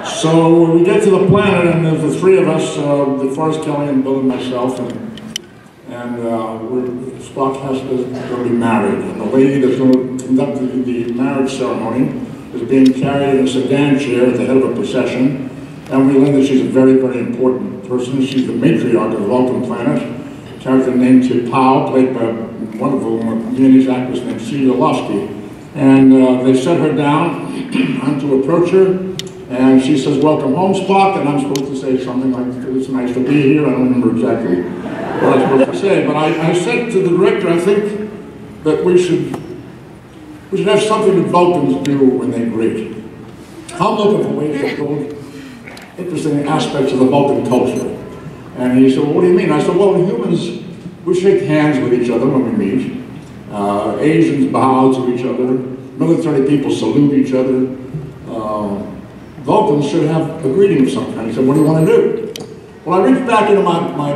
So we get to the planet, and there's the three of us, DeForest Kelly and Bill and myself, and Spock has to be married. And the lady that's going to conduct the marriage ceremony is being carried in a sedan chair at the head of a procession. And we learn that she's a very, very important person. She's the matriarch of the Vulcan planet. A character named T'Pau, played by a wonderful Viennese actress named Celia Lofsky. And they set her down. I'm to approach her. And she says, "Welcome home, Spock," and I'm supposed to say something like, "It's nice to be here." I don't remember exactly what I was supposed to say, but I said to the director, I think that we should have something that Vulcans do when they greet. I'm looking for ways to build interesting aspects of the Vulcan culture. And he said, "Well, what do you mean?" I said, "Well, humans, we shake hands with each other when we meet. Asians bow to each other. Military people salute each other. Vulcans should have a greeting of some kind." He said, "What do you want to do?" Well, I reached back into my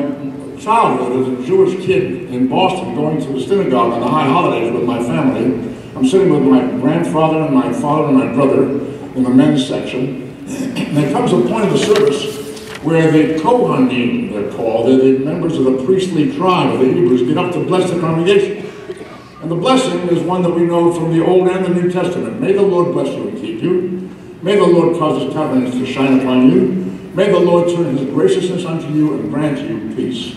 childhood as a Jewish kid in Boston, going to the synagogue on the high holidays with my family. I'm sitting with my grandfather and my father and my brother in the men's section. And there comes a point of the service where the Kohanim, they're called, they're the members of the priestly tribe of the Hebrews, get up to bless the congregation. And the blessing is one that we know from the Old and the New Testament. May the Lord bless you and keep you. May the Lord cause his countenance to shine upon you. May the Lord turn his graciousness unto you and grant you peace.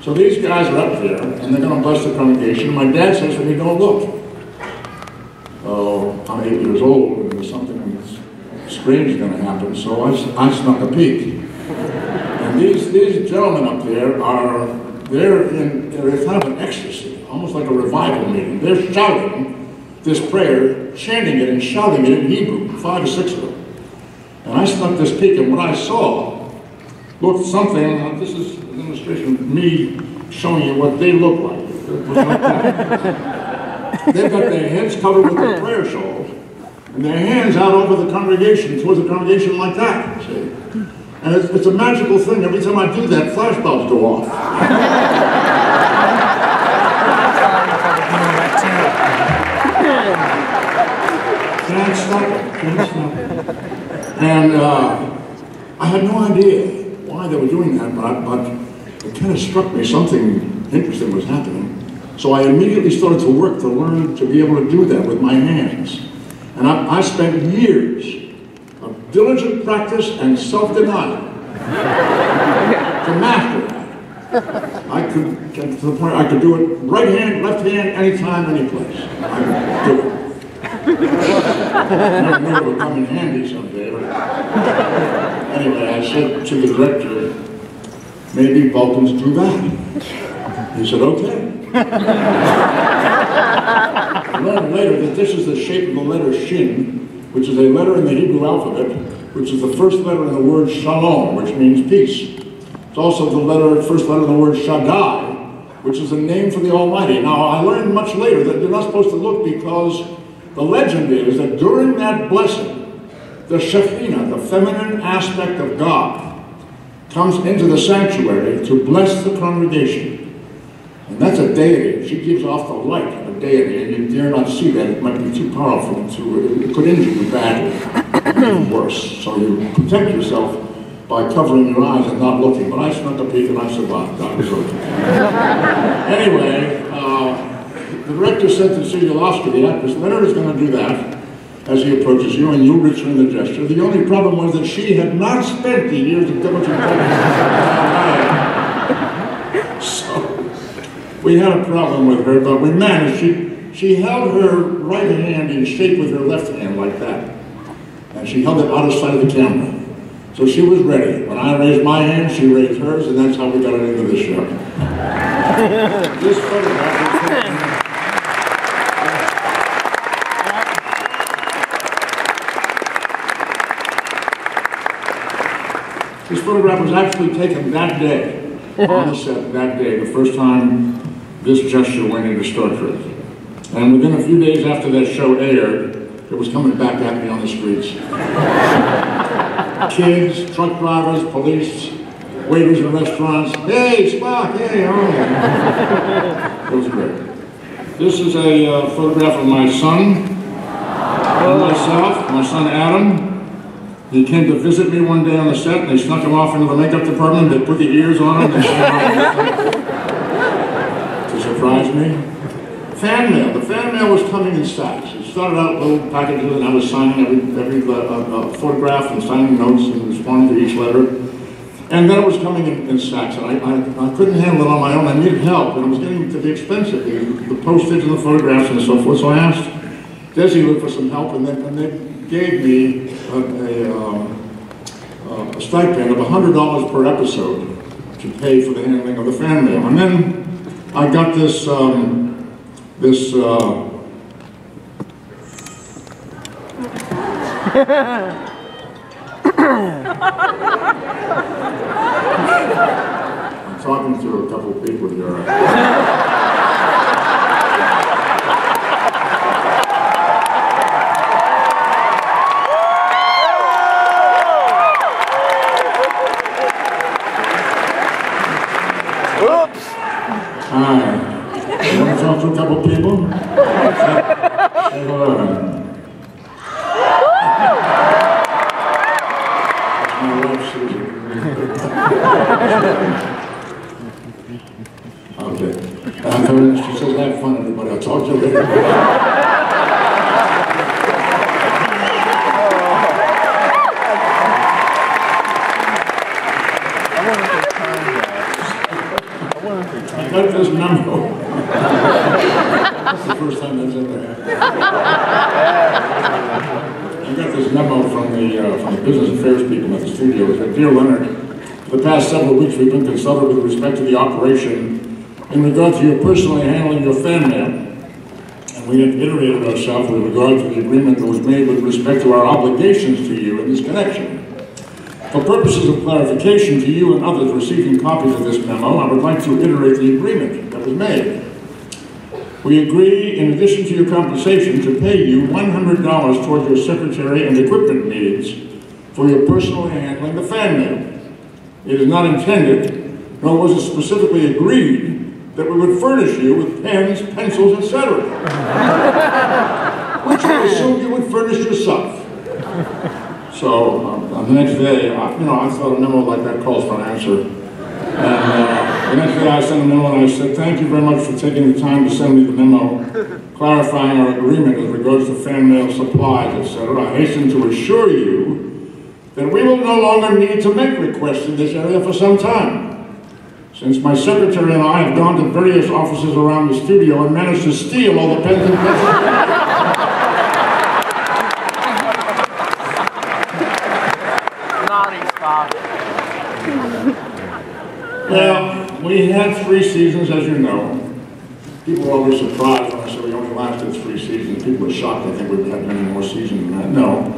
So these guys are up there, and they're going to bless the congregation. My dad says to me, "Don't look." Oh, I'm 8 years old, and there's something strange is going to happen, so I snuck a peek. And these gentlemen up there they're kind of an ecstasy, almost like a revival meeting. They're shouting this prayer, chanting it and shouting it in Hebrew, 5 or 6 of them. And I snuck this peek, and what I saw looked something, this is an illustration of me showing you what they look like. It was like that. They've got their heads covered with their prayer shawls, and their hands out over the congregation, towards the congregation like that, see? And it's a magical thing. Every time I do that, flashbulbs go off. Can't stop it. And I had no idea why they were doing that, but it kind of struck me something interesting was happening. So I immediately started to work to learn to be able to do that with my hands. And I spent years of diligent practice and self-denial to master that. I could get to the point I could do it right hand, left hand, anytime, any place. I could do it. I never knew it would come in handy someday. But anyway, I said to the director, "Maybe Vulcans do that." He said, "Okay." I learned later that this is the shape of the letter Shin, which is a letter in the Hebrew alphabet, which is the first letter in the word Shalom, which means peace. It's also the first letter in the word Shaddai, which is a name for the Almighty. Now, I learned much later that you're not supposed to look because the legend is that during that blessing, the Shekinah, the feminine aspect of God, comes into the sanctuary to bless the congregation. And that's a deity. She gives off the light of a deity, and you dare not see that. It might be too powerful it could injure you badly, and worse. So you protect yourself by covering your eyes and not looking. But I snuck a peek and I survived. That was okay. Anyway, the director said to Celia Lofsky, the actress, "Leonard is going to do that as he approaches you, and you'll return the gesture." The only problem was that she had not spent the years of diligent practice. So we had a problem with her, but we managed. She held her right hand in shape with her left hand like that, and she held it out of sight of the camera. So she was ready. When I raised my hand, she raised hers, and that's how we got it into the show. This photograph This photograph was actually taken that day, on the set that day, the first time this gesture went into Star Trek. And within a few days after that show aired, it was coming back at me on the streets. Kids, truck drivers, police, waiters in restaurants, "Hey, Spock, hey, how are you?" It was great. This is a photograph of my son and myself, my son Adam. He came to visit me one day on the set, and they snuck him off into the makeup department. They put the ears on him to surprise me. Fan mail. The fan mail was coming in stacks. It started out little packages, and I was signing every photograph and signing notes and responding to each letter. And then it was coming in stacks, and I couldn't handle it on my own. I needed help, and it was getting to be expensive, the postage and the photographs and so forth. So I asked Desi for some help, and they gave me a stipend of $100 per episode to pay for the handling of the fan mail. And then I got this I'm talking to a couple of people here. Oops! Hi. You want to talk to a couple of people? Say hello. My wife, Susan. Okay. She says, have fun, everybody. I'll talk to you later. I got this memo. That's the first time that's ever happened. I got this memo from the business affairs people at the studio. It said, Dear Leonard, for the past several weeks we've been consulted with respect to the operation in regard to your personally handling your fan mail. And we have iterated ourselves with regard to the agreement that was made with respect to our obligations to you in this connection. For purposes of clarification to you and others receiving copies of this memo, I would like to iterate the agreement that was made. We agree, in addition to your compensation, to pay you $100 towards your secretary and equipment needs for your personally handling the fan mail. It is not intended, nor was it specifically agreed, that we would furnish you with pens, pencils, etc. Which I assumed you would furnish yourself. So, the next day, I thought a memo like that calls for an answer. And the next day I sent a memo and I said, thank you very much for taking the time to send me the memo clarifying our agreement with regards to fan mail supplies, etc. I hasten to assure you that we will no longer need to make requests in this area for some time, since my secretary and I have gone to various offices around the studio and managed to steal all the pens and pencils. Well, we had 3 seasons, as you know. People were always surprised when I said we only lasted 3 seasons. People were shocked. I think we had many more seasons than that. No.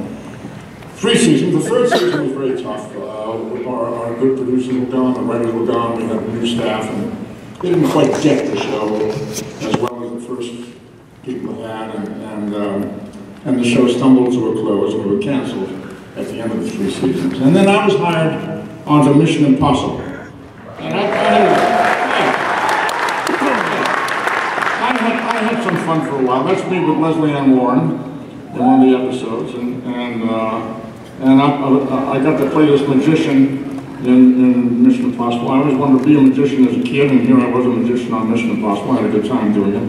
3 seasons. The 3rd season was very tough. Our good producers were gone, the writers were gone, we had new staff, and they didn't quite get the show as well as the first people had, and the show stumbled to a close, and we were canceled at the end of the 3 seasons. And then I was hired onto Mission Impossible. And I had some fun for a while. That's me with Leslie Ann Warren in one of the episodes, and I got to play this magician in Mission Impossible. I always wanted to be a magician as a kid, and here I was a magician on Mission Impossible. I had a good time doing it.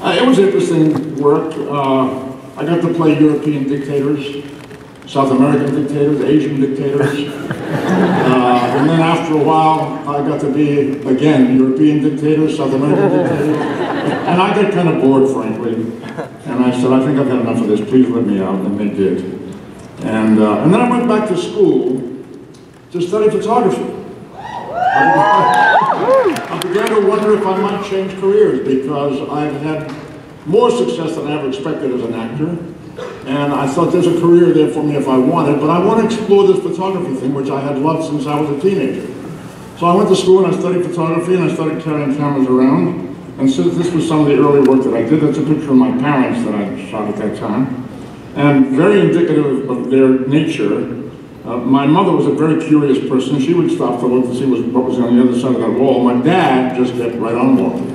It was interesting work. I got to play European dictators, South American dictators, Asian dictators. And then after a while, I got to be, again, European dictators, South American dictators. And I got kind of bored, frankly. And I said, I think I've had enough of this, please let me out, and they did. And then I went back to school to study photography. I began to wonder if I might change careers, because I've had more success than I ever expected as an actor. And I thought there's a career there for me if I wanted, but I want to explore this photography thing, which I had loved since I was a teenager. So I went to school and I studied photography, and I started carrying cameras around. And so this was some of the early work that I did. That's a picture of my parents that I shot at that time. And very indicative of their nature, my mother was a very curious person. She would stop to look to see what was on the other side of that wall. My dad just kept right on walking.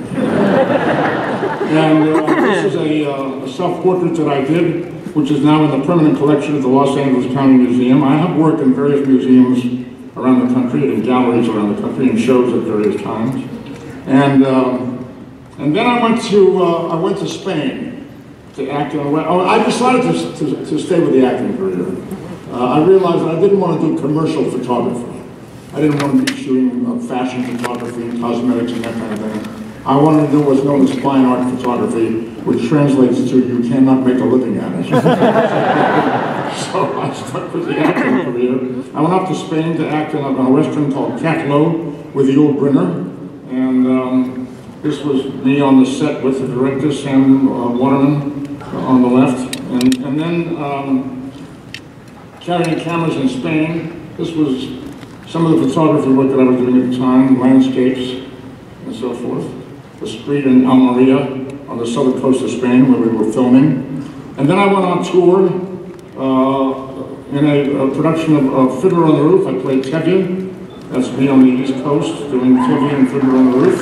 And this is a self-portrait that I did which is now in the permanent collection of the Los Angeles County Museum. I have worked in various museums around the country, and in galleries around the country, and shows at various times. And then I went to Spain to act in a way. I decided to stay with the acting career. I realized that I didn't want to do commercial photography. I didn't want to be shooting fashion photography and cosmetics and that kind of thing. I wanted to do what's known as fine art photography, which translates to you cannot make a living at it. So I stuck with the acting career. I went up to Spain to act in a Western called Catlow with the old Brenner. And this was me on the set with the director, Sam Waterman, on the left. And then carrying cameras in Spain. This was some of the photography work that I was doing at the time, landscapes and so forth. The street in Almeria on the southern coast of Spain where we were filming. And then I went on tour in a production of Fiddler on the Roof. I played Tevye. That's me on the East Coast doing Tevye and Fiddler on the Roof.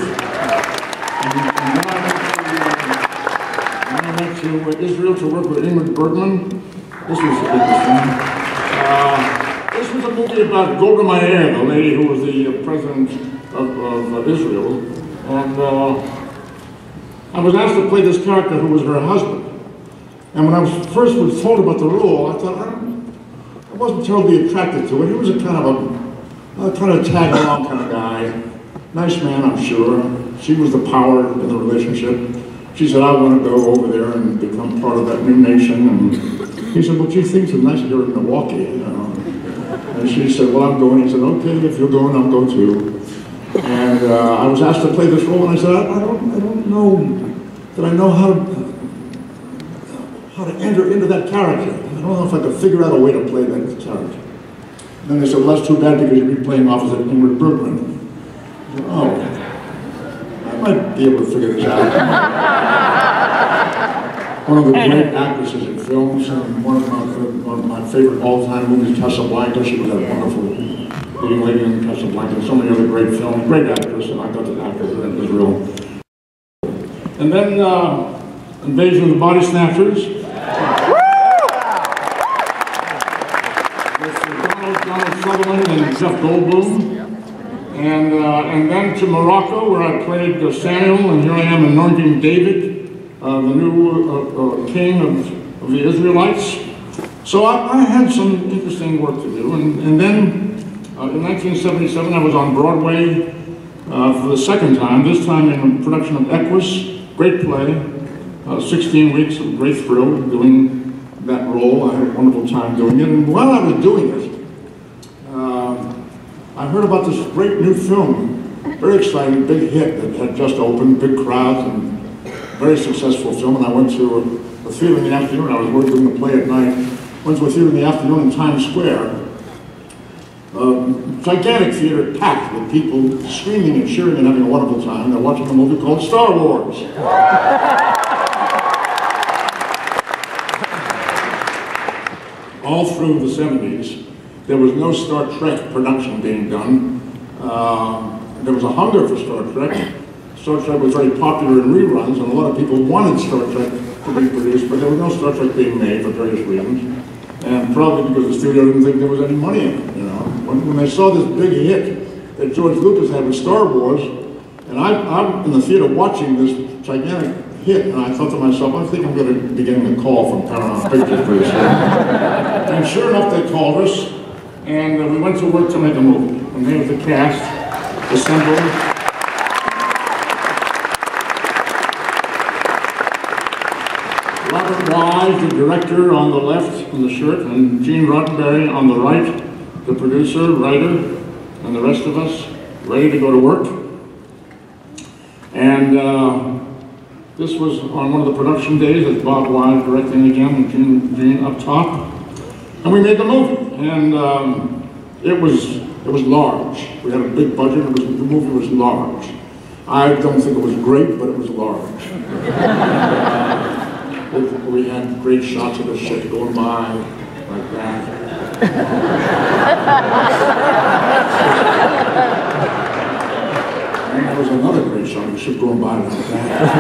And then I went to Israel to work with Ingrid Bergman. This was interesting. This was a movie about Golda Meir, the lady who was the president of Israel. And I was asked to play this character who was her husband. And when I first was told about the role, I thought, I wasn't terribly attracted to it. He was a kind of tag-along kind of guy. Nice man, I'm sure. She was the power in the relationship. She said, I want to go over there and become part of that new nation. And he said, well, gee, things are nice here in Milwaukee, you know. And she said, well, I'm going. He said, okay, if you're going, I'll go too. And I was asked to play this role, and I said, I don't know that I know how to enter into that character. I don't know if I could figure out a way to play that character. And then they said, well, that's too bad because you'd be playing opposite Ingrid Bergman. I said, oh, I might be able to figure this out. One of the great actresses in films, and one of my favorite all-time movies, Casablanca. She was that wonderful leading lady in Casablanca, and so many other great films. Great actress, and I got to act with her in Israel. And then Invasion of the Body Snatchers. With Donald Sutherland and Jeff Goldblum. And then to Morocco, where I played Samuel, and here I am anointing David, the new king of the Israelites. So I had some interesting work to do. And then in 1977, I was on Broadway for the second time, this time in a production of Equus, great play, 16 weeks of great thrill doing that role. I had a wonderful time doing it. And while I was doing it, I heard about this great new film, very exciting, big hit that had just opened, big crowds, and very successful film. And I went to a theater in the afternoon. I was working the play at night. Went to a theater in the afternoon in Times Square. Gigantic theater packed with people screaming and cheering and having a wonderful time. They're watching a movie called Star Wars. All through the 70s, there was no Star Trek production being done. There was a hunger for Star Trek. Star Trek was very popular in reruns, and a lot of people wanted Star Trek to be produced, but there was no Star Trek being made for various reasons. And probably because the studio didn't think there was any money in it, you know. When they saw this big hit that George Lucas had with Star Wars, and I'm in the theater watching this gigantic hit, and I thought to myself, I think I'm going to be getting a call from Paramount Pictures pretty soon. And sure enough, they called us, and we went to work to make a movie. And there was the cast assembled. Robert Wise, the director, on the left in the shirt, and Gene Roddenberry on the right, the producer, writer, and the rest of us ready to go to work. And this was on one of the production days, as Bob Wise directing again, and Gene up top. And we made the movie, and it was large. We had a big budget. The movie was large. I don't think it was great, but it was large. We had great shots of the ship going by like that. And there was another great shot of the ship going by like that.